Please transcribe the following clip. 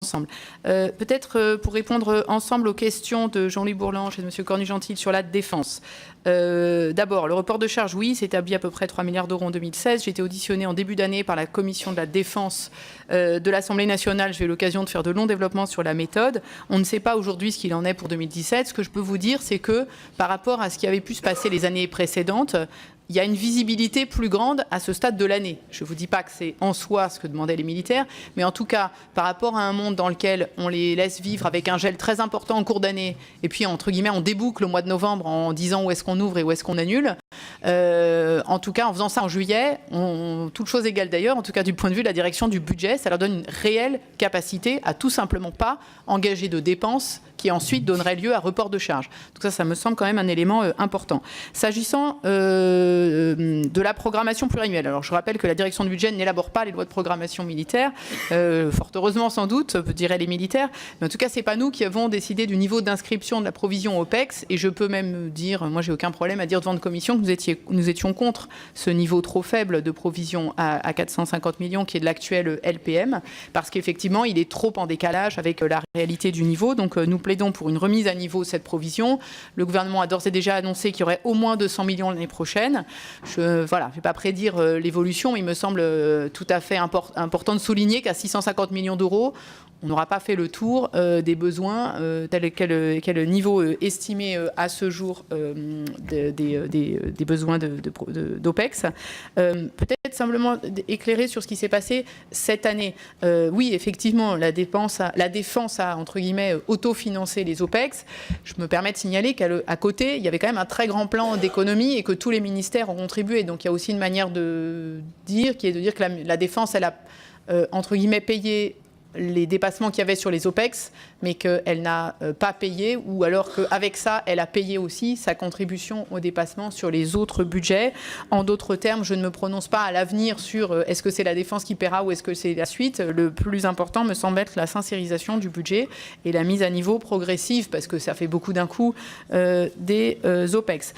ensemble. Peut-être pour répondre ensemble aux questions de Jean-Louis Bourlanges et de M. Cornu-Gentil sur la défense. D'abord, le report de charge, oui, s'établit à peu près 3 milliards d'euros en 2016. J'ai été auditionné en début d'année par la commission de la défense de l'Assemblée nationale. J'ai eu l'occasion de faire de longs développements sur la méthode. On ne sait pas aujourd'hui ce qu'il en est pour 2017. Ce que je peux vous dire, c'est que par rapport à ce qui avait pu se passer les années précédentes, il y a une visibilité plus grande à ce stade de l'année. Je ne vous dis pas que c'est en soi ce que demandaient les militaires, mais en tout cas, par rapport à un monde dans lequel on les laisse vivre avec un gel très important en cours d'année, et puis, entre guillemets, on déboucle au mois de novembre en disant où est-ce qu'on ouvre et où est-ce qu'on annule, en tout cas, en faisant ça en juillet, toute chose égale d'ailleurs, en tout cas du point de vue de la direction du budget, ça leur donne une réelle capacité à tout simplement pas engager de dépenses qui ensuite donnerait lieu à report de charges. Donc ça me semble quand même un élément important. S'agissant de la programmation pluriannuelle, alors je rappelle que la direction du budget n'élabore pas les lois de programmation militaire, fort heureusement sans doute, diraient les militaires, mais en tout cas, c'est pas nous qui avons décidé du niveau d'inscription de la provision OPEX, et je peux même dire, moi j'ai aucun problème à dire devant une commission que nous étions contre ce niveau trop faible de provision à 450 millions qui est de l'actuel LPM, parce qu'effectivement, il est trop en décalage avec la réalité du niveau, donc nous plaidons pour une remise à niveau de cette provision. Le gouvernement a d'ores et déjà annoncé qu'il y aurait au moins 200 millions l'année prochaine. Je ne vais pas prédire l'évolution, mais il me semble tout à fait important de souligner qu'à 650 millions d'euros, on n'aura pas fait le tour des besoins tel quel niveau estimé à ce jour des besoins d'OPEX. Peut-être simplement éclairer sur ce qui s'est passé cette année. Oui, effectivement, la défense a, entre guillemets, autofinancé les OPEX. Je me permets de signaler qu'à côté, il y avait quand même un très grand plan d'économie et que tous les ministères ont contribué. Donc il y a aussi une manière de dire, qui est de dire que la défense, elle a, entre guillemets, payé les dépassements qu'il y avait sur les OPEX, mais qu'elle n'a pas payé, ou alors qu'avec ça, elle a payé aussi sa contribution au dépassement sur les autres budgets. En d'autres termes, je ne me prononce pas à l'avenir sur est-ce que c'est la défense qui paiera ou est-ce que c'est la suite. Le plus important me semble être la sincérisation du budget et la mise à niveau progressive, parce que ça fait beaucoup d'un coup, des OPEX.